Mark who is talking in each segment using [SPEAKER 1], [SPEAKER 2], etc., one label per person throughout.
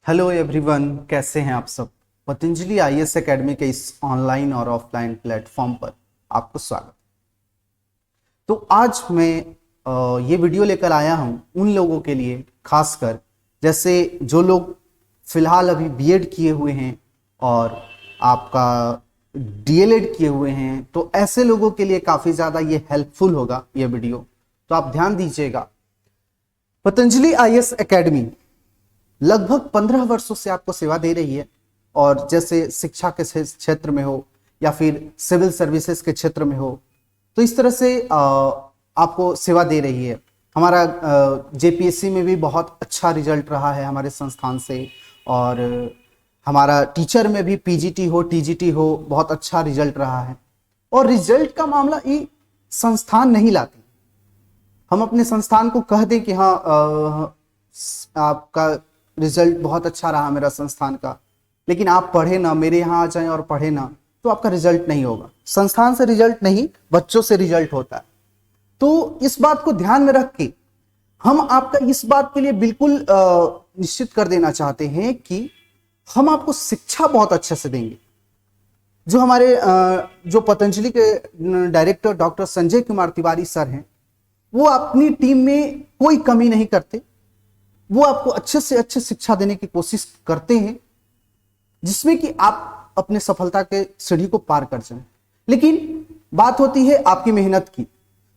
[SPEAKER 1] Hello everyone, कैसे हैं आप सब। पतंजलि आईएएस एकेडमी के इस ऑनलाइन और ऑफलाइन प्लेटफॉर्म पर आपको स्वागत। तो आज मैं ये वीडियो लेकर आया हूं उन लोगों के लिए, खासकर जैसे जो लोग फिलहाल अभी बीएड किए हुए हैं और आपका डीएलएड किए हुए हैं, तो ऐसे लोगों के लिए काफ़ी ज़्यादा ये हेल्पफुल होगा ये वीडियो। तो आप ध्यान दीजिएगा। पतंजलि आईएएस एकेडमी लगभग 15 वर्षों से आपको सेवा दे रही है, और जैसे शिक्षा के क्षेत्र में हो या फिर सिविल सर्विसेज के क्षेत्र में हो, तो इस तरह से आपको सेवा दे रही है। हमारा जेपीएससी में भी बहुत अच्छा रिजल्ट रहा है हमारे संस्थान से, और हमारा टीचर में भी पीजीटी हो टीजीटी हो बहुत अच्छा रिजल्ट रहा है। और रिजल्ट का मामला ये संस्थान नहीं लाती। हम अपने संस्थान को कह दें कि हाँ आपका रिजल्ट बहुत अच्छा रहा मेरा संस्थान का, लेकिन आप पढ़े ना, मेरे यहाँ आ जाएं और पढ़े ना, तो आपका रिजल्ट नहीं होगा। संस्थान से रिजल्ट नहीं, बच्चों से रिजल्ट होता है। तो इस बात को ध्यान में रख के हम आपका इस बात के लिए बिल्कुल निश्चित कर देना चाहते हैं कि हम आपको शिक्षा बहुत अच्छे से देंगे। जो हमारे जो पतंजलि के director doctor Sanjay Kumar Tiwari sir हैं, वो अपनी टीम में कोई कमी नहीं करते। वो आपको अच्छे से अच्छे शिक्षा देने की कोशिश करते हैं, जिसमें कि आप अपने सफलता के सीढ़ी को पार कर जाएं। लेकिन बात होती है आपकी मेहनत की,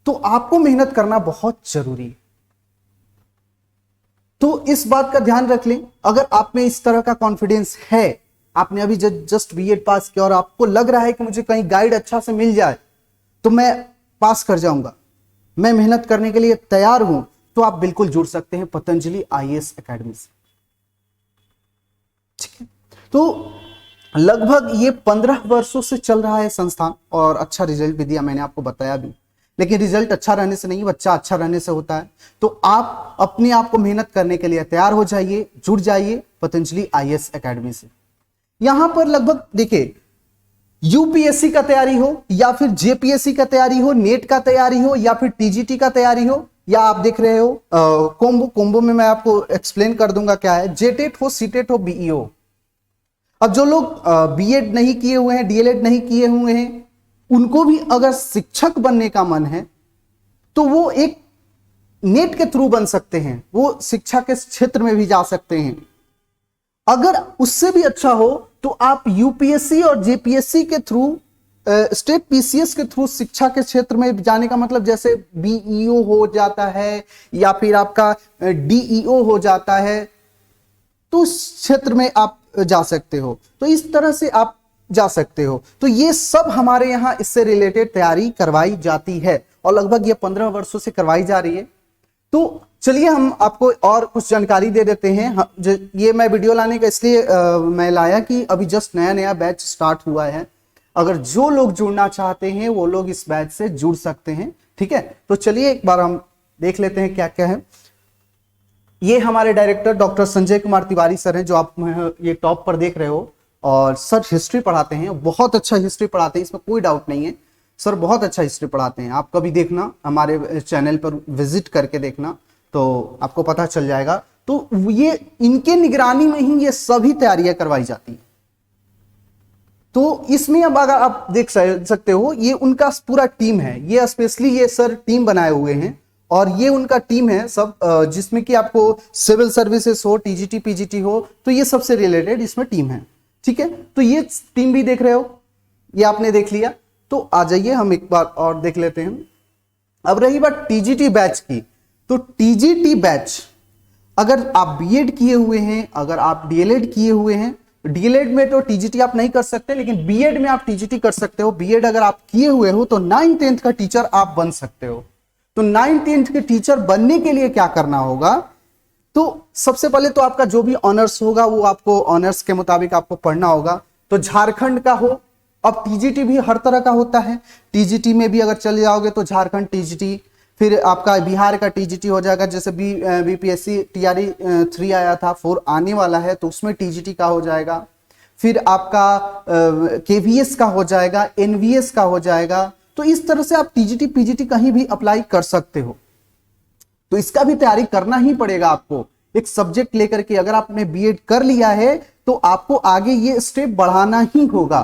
[SPEAKER 1] तो आपको मेहनत करना बहुत जरूरी है। तो इस बात का ध्यान रख लें। अगर आप में इस तरह का कॉन्फिडेंस है, आपने अभी जस्ट बीएड पास किया और आपको लग रहा है कि मुझे कहीं गाइड अच्छा से मिल जाए तो मैं पास कर जाऊंगा, मैं मेहनत करने के लिए तैयार हूं, तो आप बिल्कुल जुड़ सकते हैं पतंजलि आईएएस एकेडमी से। ठीक है। तो लगभग ये 15 वर्षों से चल रहा है संस्थान, और अच्छा रिजल्ट भी दिया, मैंने आपको बताया भी। लेकिन रिजल्ट अच्छा रहने से नहीं, बच्चा अच्छा रहने से होता है। तो आप अपने आप को मेहनत करने के लिए तैयार हो जाइए, जुड़ जाइए पतंजलि आईएएस एकेडमी से। यहां पर लगभग देखिए, यूपीएससी का तैयारी हो या फिर जेपीएससी का तैयारी हो, नेट का तैयारी हो या फिर टीजीटी का तैयारी हो, या आप देख रहे हो कोम्बो में मैं आपको एक्सप्लेन कर दूंगा क्या है, जेटेट हो, सीटेट हो, बीईओ। अब जो लोग बीएड नहीं किए हुए हैं, डीएलएड नहीं किए हुए हैं, उनको भी अगर शिक्षक बनने का मन है तो वो एक नेट के थ्रू बन सकते हैं, वो शिक्षा के क्षेत्र में भी जा सकते हैं। अगर उससे भी अच्छा हो तो आप यूपीएससी और जेपीएससी के थ्रू, स्टेट पीसीएस के थ्रू शिक्षा के क्षेत्र में जाने का मतलब, जैसे बीईओ हो जाता है या फिर आपका डीईओ हो जाता है, तो उस क्षेत्र में आप जा सकते हो। तो इस तरह से आप जा सकते हो। तो ये सब हमारे यहाँ इससे रिलेटेड तैयारी करवाई जाती है, और लगभग ये 15 वर्षों से करवाई जा रही है। तो चलिए हम आपको और कुछ जानकारी दे देते हैं। ये मैं वीडियो लाने का इसलिए मैं लाया कि अभी जस्ट नया नया बैच स्टार्ट हुआ है। अगर जो लोग जुड़ना चाहते हैं वो लोग इस बैच से जुड़ सकते हैं। ठीक है, तो चलिए एक बार हम देख लेते हैं क्या क्या है। ये हमारे director doctor Sanjay Kumar Tiwari sir हैं, जो आप ये टॉप पर देख रहे हो। और सर हिस्ट्री पढ़ाते हैं, बहुत अच्छा हिस्ट्री पढ़ाते हैं, इसमें कोई डाउट नहीं है। सर बहुत अच्छा हिस्ट्री पढ़ाते हैं। आप कभी देखना, हमारे चैनल पर विजिट करके देखना, तो आपको पता चल जाएगा। तो ये इनके निगरानी में ही ये सभी तैयारियां करवाई जाती है। तो इसमें अब अगर आप देख सकते हो, ये उनका पूरा टीम है। ये स्पेशली ये सर टीम बनाए हुए हैं, और ये उनका टीम है सब, जिसमें कि आपको सिविल सर्विसेज हो, टीजीटी पीजीटी हो, तो ये सबसे रिलेटेड इसमें टीम है। ठीक है, तो ये टीम भी देख रहे हो, ये आपने देख लिया। तो आ जाइए हम एक बार और देख लेते हैं। अब रही बात टीजीटी बैच की, तो टीजीटी बैच अगर आप बीएड किए हुए हैं, अगर आप डीएलएड किए हुए हैं, डीएलएड में तो टीजीटी आप नहीं कर सकते, लेकिन बीएड में आप टीजीटी कर सकते हो। बीएड अगर आप किए हुए हो तो 9th-10th का टीचर आप बन सकते हो। तो 9th-10th के टीचर बनने के लिए क्या करना होगा, तो सबसे पहले तो आपका जो भी ऑनर्स होगा वो आपको ऑनर्स के मुताबिक आपको पढ़ना होगा। तो झारखंड का हो, अब टीजीटी भी हर तरह का होता है, टीजीटी में भी अगर चले जाओगे तो झारखंड टीजीटी, फिर आपका बिहार का टीजीटी हो जाएगा। जैसे बीपीएससी टीआरई 3 आया था, 4 आने वाला है, तो उसमें टीजीटी का हो जाएगा। फिर आपका केवीएस का हो जाएगा, एनवीएस का हो जाएगा। तो इस तरह से आप टीजीटी पीजीटी कहीं भी अप्लाई कर सकते हो। तो इसका भी तैयारी करना ही पड़ेगा आपको। एक सब्जेक्ट लेकर के अगर आपने बीएड कर लिया है तो आपको आगे ये स्टेप बढ़ाना ही होगा,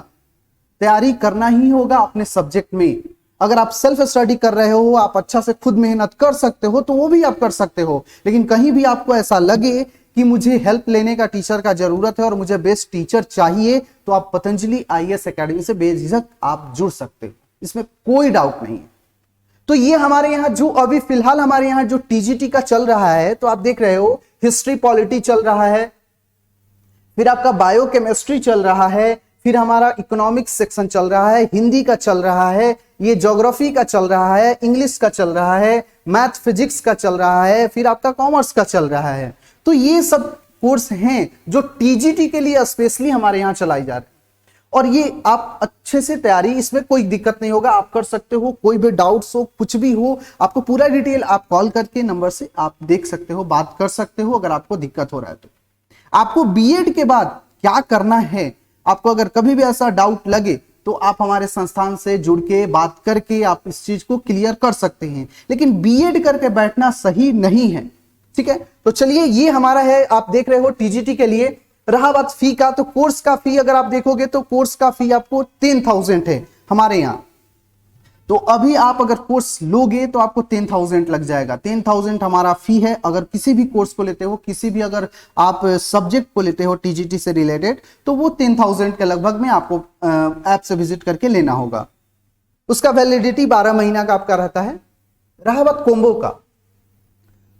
[SPEAKER 1] तैयारी करना ही होगा अपने सब्जेक्ट में। अगर आप सेल्फ स्टडी कर रहे हो, आप अच्छा से खुद मेहनत कर सकते हो तो वो भी आप कर सकते हो, लेकिन कहीं भी आपको ऐसा लगे कि मुझे हेल्प लेने का टीचर का जरूरत है और मुझे बेस्ट टीचर चाहिए, तो आप पतंजलि आईएएस एकेडमी से बेझिझक आप जुड़ सकते हो, इसमें कोई डाउट नहीं है। तो ये हमारे यहाँ जो अभी फिलहाल हमारे यहाँ जो टीजीटी का चल रहा है, तो आप देख रहे हो हिस्ट्री पॉलिटी चल रहा है, फिर आपका बायोकेमिस्ट्री चल रहा है, फिर हमारा इकोनॉमिक्स सेक्शन चल रहा है, हिंदी का चल रहा है, ये ज्योग्राफी का चल रहा है, इंग्लिश का चल रहा है, मैथ फिजिक्स का चल रहा है, फिर आपका कॉमर्स का चल रहा है। तो ये सब कोर्स हैं जो टीजीटी के लिए स्पेशली हमारे यहाँ चलाई जा रही है, और ये आप अच्छे से तैयारी, इसमें कोई दिक्कत नहीं होगा, आप कर सकते हो। कोई भी डाउट्स हो, कुछ भी हो, आपको पूरा डिटेल आप कॉल करके नंबर से आप देख सकते हो, बात कर सकते हो अगर आपको दिक्कत हो रहा है तो। आपको बीएड के बाद क्या करना है, आपको अगर कभी भी ऐसा डाउट लगे तो आप हमारे संस्थान से जुड़ के बात करके आप इस चीज को क्लियर कर सकते हैं, लेकिन बीएड करके बैठना सही नहीं है, ठीक है। तो चलिए, ये हमारा है, आप देख रहे हो टीजीटी के लिए। रहा बात फी का, तो कोर्स का फी अगर आप देखोगे तो कोर्स का फी आपको 10,000 है हमारे यहां। तो अभी आप अगर कोर्स लोगे तो आपको 10,000 लग जाएगा। 10,000 हमारा फी है। अगर किसी भी कोर्स को लेते हो, किसी भी अगर आप सब्जेक्ट को लेते हो टीजीटी से रिलेटेड, तो वो 10,000 के लगभग में आपको ऐप से विजिट करके लेना होगा। उसका वैलिडिटी 12 महीना का आपका रहता है। रहा बात कोम्बो का,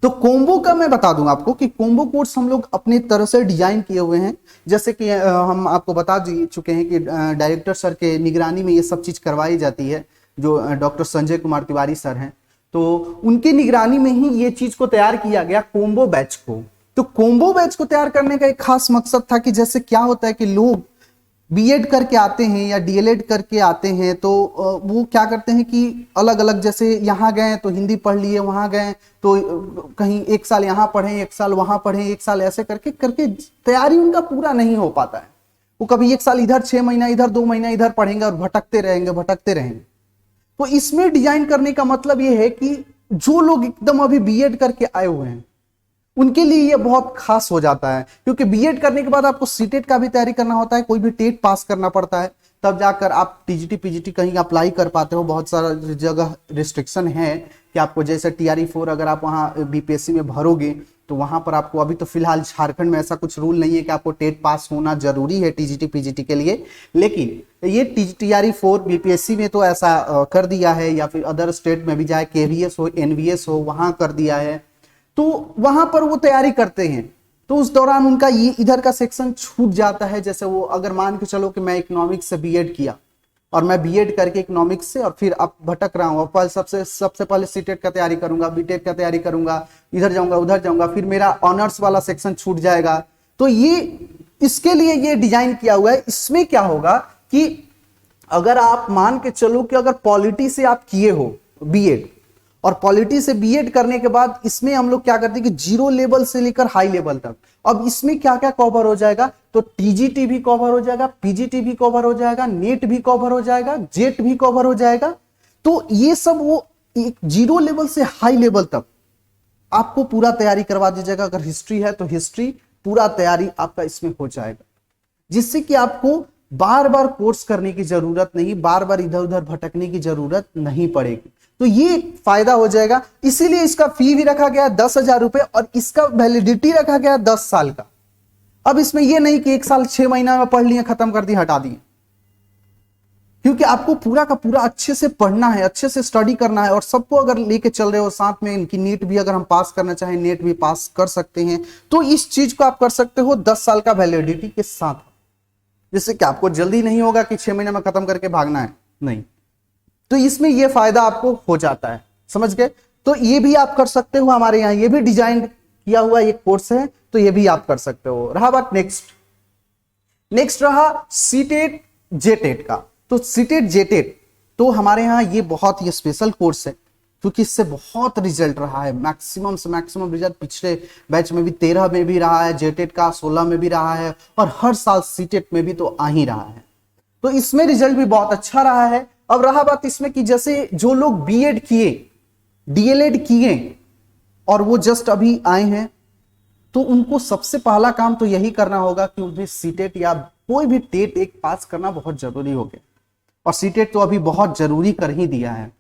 [SPEAKER 1] तो कोम्बो का मैं बता दूं आपको कि कोम्बो कोर्स हम लोग अपनी तरह से डिजाइन किए हुए हैं। जैसे कि हम आपको बता चुके हैं कि डायरेक्टर सर के निगरानी में ये सब चीज करवाई जाती है, जो डॉक्टर संजय कुमार तिवारी सर हैं, तो उनकी निगरानी में ही ये चीज को तैयार किया गया, कोम्बो बैच को। तो कोम्बो बैच को तैयार करने का एक खास मकसद था कि जैसे क्या होता है कि लोग बीएड करके आते हैं या डीएलएड करके आते हैं, तो वो क्या करते हैं कि अलग अलग, जैसे यहाँ गए तो हिंदी पढ़ लिए, वहां गए तो कहीं एक साल यहाँ पढ़े, एक साल वहां पढ़े, एक साल ऐसे करके करके तैयारी उनका पूरा नहीं हो पाता है। वो कभी एक साल इधर 6 महीना इधर, 2 महीना इधर पढ़ेंगे और भटकते रहेंगे। तो इसमें डिजाइन करने का मतलब ये है कि जो लोग एकदम अभी बीएड करके आए हुए हैं उनके लिए ये बहुत खास हो जाता है, क्योंकि बीएड करने के बाद आपको सीटेट का भी तैयारी करना होता है, कोई भी टेट पास करना पड़ता है, तब जाकर आप टीजीटी पीजीटी कहीं अप्लाई कर पाते हो। बहुत सारा जगह रिस्ट्रिक्शन है कि आपको, जैसे टीआरई 4 अगर आप वहाँ बीपीएससी में भरोगे तो वहां पर आपको, अभी तो फिलहाल झारखंड में ऐसा कुछ रूल नहीं है कि आपको टेट पास होना जरूरी है टीजीटी पीजीटी के लिए, लेकिन ये टीआरई 4 बीपीएससी में तो ऐसा कर दिया है, या फिर अदर स्टेट में भी जाए, केवीएस हो, एनवीएस हो, वहां कर दिया है, तो वहां पर वो तैयारी करते हैं। तो उस दौरान उनका ये इधर का सेक्शन छूट जाता है। जैसे वो अगर मान के चलो कि मैं इकोनॉमिक्स से बीएड किया और मैं बीएड करके इकोनॉमिक्स से, और फिर अब भटक रहा हूँ, और सबसे पहले सीटेट का तैयारी करूंगा, बीटेट का तैयारी करूंगा, इधर जाऊंगा उधर जाऊंगा, फिर मेरा ऑनर्स वाला सेक्शन छूट जाएगा। तो ये इसके लिए ये डिजाइन किया हुआ है। इसमें क्या होगा कि अगर आप मान के चलो कि अगर पॉलिटी से आप किए हो बीएड, और पॉलिटी से बीएड करने के बाद इसमें हम लोग क्या करते हैं कि 0 लेवल से लेकर हाई लेवल तक, अब इसमें क्या क्या कवर हो जाएगा, तो टीजीटी भी कवर हो जाएगा, पीजीटी भी कवर हो जाएगा, नेट भी कवर हो जाएगा, जेट भी कवर हो जाएगा। तो ये सब वो एक 0 लेवल से हाई लेवल तक आपको पूरा तैयारी करवा दीजिएगा। अगर हिस्ट्री है तो हिस्ट्री पूरा तैयारी आपका इसमें हो जाएगा, जिससे कि आपको बार बार कोर्स करने की जरूरत नहीं, बार बार इधर उधर भटकने की जरूरत नहीं पड़ेगी। तो ये फायदा हो जाएगा। इसीलिए इसका फी भी रखा गया 10,000 रुपए, और इसका वैलिडिटी रखा गया 10 साल का। अब इसमें यह नहीं कि 1 साल 6 महीना में पढ़ लिए, खत्म कर दिए, हटा दिए, क्योंकि आपको पूरा का पूरा अच्छे से पढ़ना है, अच्छे से स्टडी करना है। और सबको अगर लेके चल रहे हो साथ में, इनकी नीट भी अगर हम पास करना चाहें, नेट भी पास कर सकते हैं, तो इस चीज को आप कर सकते हो 10 साल का वैलिडिटी के साथ, जिससे कि आपको जल्दी नहीं होगा कि 6 महीने में खत्म करके भागना है, नहीं। तो इसमें यह फायदा आपको हो जाता है, समझ गए। तो ये भी आप कर सकते हो, हमारे यहाँ ये भी डिजाइन किया हुआ एक कोर्स है, तो ये भी आप कर सकते हो। रहा बात नेक्स्ट रहा सीटेट जेटेट का। तो सीटेट जेटेट तो हमारे यहाँ ये बहुत ही स्पेशल कोर्स है, क्योंकि इससे बहुत रिजल्ट रहा है, मैक्सिमम से मैक्सिमम रिजल्ट पिछले बैच में भी 13 में भी रहा है, जेटेट का 16 में भी रहा है, और हर साल सीटेट में भी तो आ ही रहा है। तो इसमें रिजल्ट भी बहुत अच्छा रहा है। अब रहा बात इसमें कि जैसे जो लोग बीएड किए, डीएलएड किए और वो जस्ट अभी आए हैं, तो उनको सबसे पहला काम तो यही करना होगा कि उन्हें सीटेट या कोई भी टेट एक पास करना बहुत जरूरी हो गया, और सीटेट तो अभी बहुत जरूरी कर ही दिया है।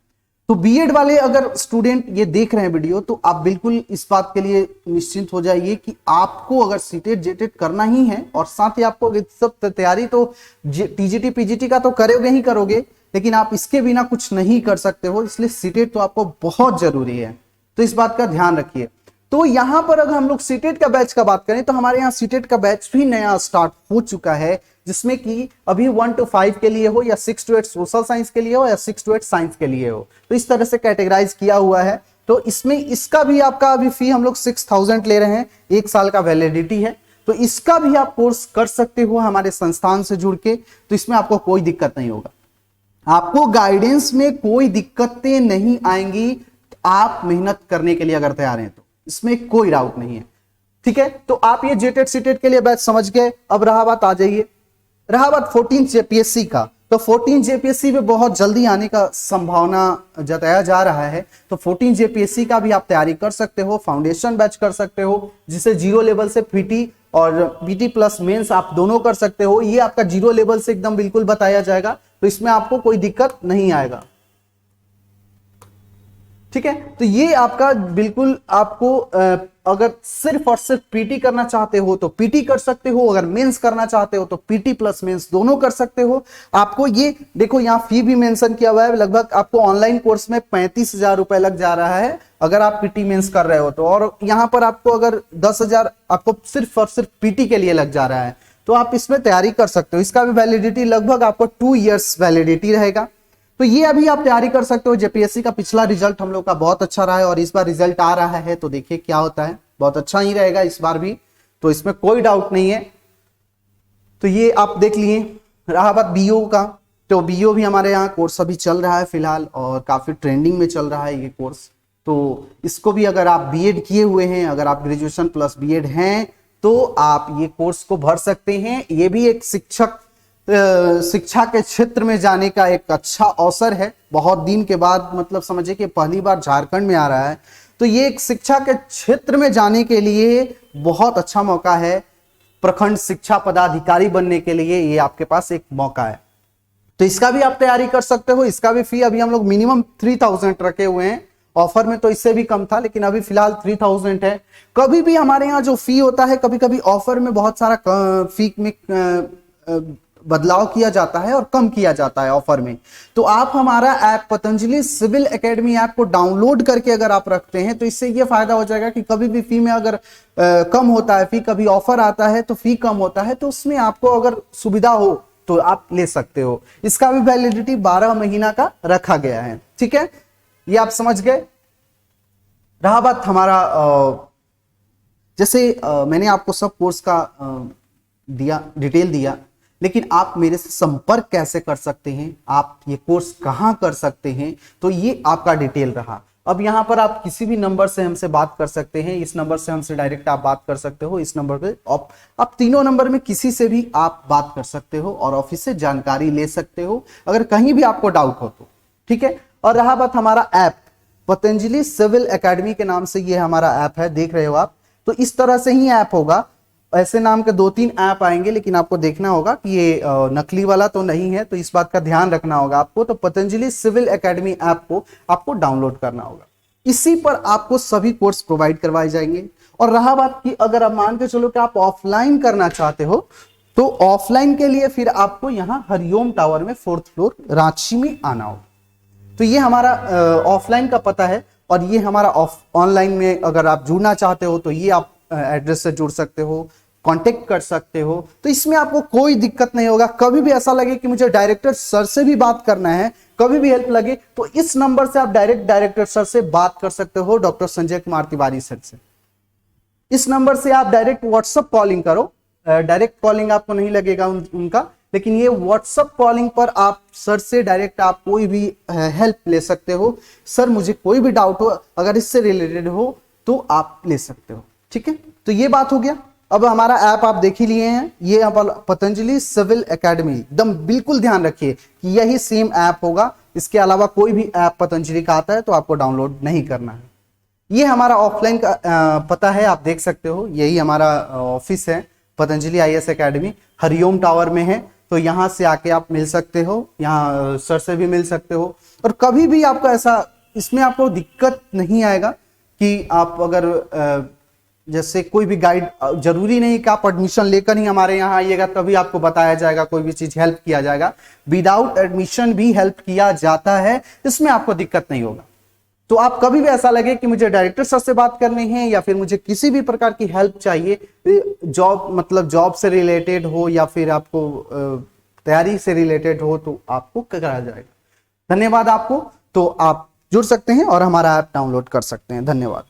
[SPEAKER 1] तो बीएड वाले अगर स्टूडेंट ये देख रहे हैं वीडियो, तो आप बिल्कुल इस बात के लिए निश्चिंत हो जाइए कि आपको अगर सीटेट जेटेट करना ही है, और साथ ही आपको सब तैयारी तो टीजीटी पीजीटी का तो करोगे ही करोगे, लेकिन आप इसके बिना कुछ नहीं कर सकते हो, इसलिए सीटेट तो आपको बहुत जरूरी है, तो इस बात का ध्यान रखिए। तो यहां पर अगर हम लोग सीटेट का बैच का बात करें, तो हमारे यहाँ सीटेट का बैच भी नया स्टार्ट हो चुका है, जिसमें कि अभी 1 to 5 के लिए हो, या 6 to 8 सोशल साइंस के लिए हो, या 6 to 8 साइंस के लिए हो, तो इस तरह से कैटेगराइज किया हुआ है। तो इसमें इसका भी आपका अभी फी हम लोग 6000 ले रहे हैं, 1 साल का वैलिडिटी है, तो इसका भी आप कोर्स कर सकते हो हमारे संस्थान से जुड़ के, तो इसमें आपको कोई दिक्कत नहीं होगा, आपको गाइडेंस में कोई दिक्कतें नहीं आएंगी, आप मेहनत करने के लिए अगर तैयार हैं तो इसमें कोई डाउट नहीं है। ठीक है, तो आप ये जेटेट सीटेट के लिए बैच समझ गए। अब रहा बात, आ जाइए, रहा बात 14 जेपीएससी का, तो 14 जेपीएससी में बहुत जल्दी आने का संभावना जताया जा रहा है, तो 14 जेपीएससी का भी आप तैयारी कर सकते हो, फाउंडेशन बैच कर सकते हो, जिसे 0 लेवल से पीटी और पीटी प्लस मेंस आप दोनों कर सकते हो। ये आपका 0 लेवल से एकदम बिल्कुल बताया जाएगा, तो इसमें आपको कोई दिक्कत नहीं आएगा। ठीक है, तो ये आपका बिल्कुल आपको अगर सिर्फ और सिर्फ पीटी करना चाहते हो तो पीटी कर सकते हो, अगर मेंस करना चाहते हो तो पीटी प्लस मेंस दोनों कर सकते हो। आपको ये देखो यहाँ फी भी मेंशन किया हुआ है, लगभग आपको ऑनलाइन कोर्स में 35,000 रुपए लग जा रहा है अगर आप पीटी मेंस कर रहे हो तो, और यहाँ पर आपको अगर 10,000 आपको सिर्फ और सिर्फ पीटी के लिए लग जा रहा है, तो आप इसमें तैयारी कर सकते हो। इसका भी वैलिडिटी लगभग आपको 2 इयर्स वैलिडिटी रहेगा, तो ये अभी आप तैयारी कर सकते हो। जेपीएससी का पिछला रिजल्ट हम लोग का बहुत अच्छा रहा है, और इस बार रिजल्ट आ रहा है, तो देखिए क्या होता है, बहुत अच्छा ही रहेगा इस बार भी, तो इसमें कोई डाउट नहीं है। तो ये आप देख लिए। रहा बात बीओ का, तो बीओ भी हमारे यहाँ कोर्स अभी चल रहा है फिलहाल, और काफी ट्रेंडिंग में चल रहा है ये कोर्स, तो इसको भी अगर आप बीएड किए हुए हैं, अगर आप ग्रेजुएशन प्लस बीएड हैं, तो आप ये कोर्स को भर सकते हैं। ये भी एक शिक्षा के क्षेत्र में जाने का एक अच्छा अवसर है, बहुत दिन के बाद, मतलब समझिए कि पहली बार झारखंड में आ रहा है, तो ये एक शिक्षा के क्षेत्र में जाने के लिए बहुत अच्छा मौका है। प्रखंड शिक्षा पदाधिकारी बनने के लिए ये आपके पास एक मौका है, तो इसका भी आप तैयारी कर सकते हो। इसका भी फी अभी हम लोग मिनिमम 3000 रखे हुए हैं, ऑफर में तो इससे भी कम था, लेकिन अभी फिलहाल 3000 है। कभी भी हमारे यहाँ जो फी होता है, कभी कभी ऑफर में बहुत सारा फी में बदलाव किया जाता है और कम किया जाता है ऑफर में, तो आप हमारा app Patanjali civil academy app को डाउनलोड करके अगर आप रखते हैं, तो इससे ये फायदा हो जाएगा कि कभी भी फी में अगर कम होता है फी, कभी ऑफर आता है तो फी कम होता है, तो उसमें आपको अगर सुविधा हो तो आप ले सकते हो। इसका भी वैलिडिटी 12 महीना का रखा गया है। ठीक है, ये आप समझ गए। रहा बात हमारा जैसे मैंने आपको सब कोर्स का दिया, डिटेल दिया, लेकिन आप मेरे से संपर्क कैसे कर सकते हैं, आप ये कोर्स कहां कर सकते हैं, तो ये आपका डिटेल रहा। अब यहां पर आप किसी भी नंबर से हमसे बात कर सकते हैं, इस नंबर से हमसे डायरेक्ट आप बात कर सकते हो, इस नंबर पे आप तीनों नंबर में किसी से भी आप बात कर सकते हो और ऑफिस से जानकारी ले सकते हो अगर कहीं भी आपको डाउट हो तो। ठीक है, और रहा बात हमारा ऐप पतंजलि सिविल एकेडमी के नाम से ये हमारा ऐप है, देख रहे हो आप, तो इस तरह से ही ऐप होगा। ऐसे नाम के 2-3 ऐप आएंगे, लेकिन आपको देखना होगा कि ये नकली वाला तो नहीं है, तो इस बात का ध्यान रखना होगा आपको। तो पतंजलि सिविल एकेडमी ऐप को आपको डाउनलोड करना होगा, इसी पर आपको सभी कोर्स प्रोवाइड करवाए जाएंगे। और रहा बात कि अगर आप मान के चलो कि आप ऑफलाइन करना चाहते हो, तो ऑफलाइन के लिए फिर आपको यहाँ हरिओम टावर में 4th फ्लोर रांची में आना होगा। तो ये हमारा ऑफलाइन का पता है, और ये हमारा ऑनलाइन में अगर आप जुड़ना चाहते हो तो ये आप एड्रेस से जुड़ सकते हो, कांटेक्ट कर सकते हो, तो इसमें आपको कोई दिक्कत नहीं होगा। कभी भी ऐसा लगे कि मुझे डायरेक्टर सर से भी बात करना है, कभी भी हेल्प लगे, तो इस नंबर से आप डायरेक्ट डायरेक्टर सर से बात कर सकते हो, डॉक्टर संजय कुमार तिवारी सर से। इस नंबर से आप डायरेक्ट व्हाट्सएप कॉलिंग करो, डायरेक्ट कॉलिंग आपको नहीं लगेगा उनका, लेकिन ये व्हाट्सएप कॉलिंग पर आप सर से डायरेक्ट आप कोई भी हेल्प ले सकते हो। सर मुझे कोई भी डाउट हो, अगर इससे रिलेटेड हो, तो आप ले सकते हो। ठीक है, तो ये बात हो गया। अब हमारा ऐप आप देख ही लिए हैं, ये पतंजलि सिविल एकेडमी, एकदम बिल्कुल ध्यान रखिए कि यही सेम ऐप होगा, इसके अलावा कोई भी ऐप पतंजलि का आता है तो आपको डाउनलोड नहीं करना है। ये हमारा ऑफलाइन का पता है, आप देख सकते हो, यही हमारा ऑफिस है, Patanjali IAS academy Hariom tower में है। तो यहाँ से आके आप मिल सकते हो, यहाँ सर से भी मिल सकते हो। और कभी भी आपका ऐसा इसमें आपको दिक्कत नहीं आएगा कि आप अगर जैसे कोई भी गाइड, जरूरी नहीं कि आप एडमिशन लेकर ही हमारे यहाँ आइएगा तभी आपको बताया जाएगा, कोई भी चीज हेल्प किया जाएगा। विदाउट एडमिशन भी हेल्प किया जाता है, इसमें आपको दिक्कत नहीं होगा। तो आप कभी भी ऐसा लगे कि मुझे डायरेक्टर सर से बात करनी है या फिर मुझे किसी भी प्रकार की हेल्प चाहिए, जॉब मतलब जॉब से रिलेटेड हो या फिर आपको तैयारी से रिलेटेड हो, तो आपको कराया जाएगा। धन्यवाद आपको। तो आप जुड़ सकते हैं और हमारा ऐप डाउनलोड कर सकते हैं। धन्यवाद।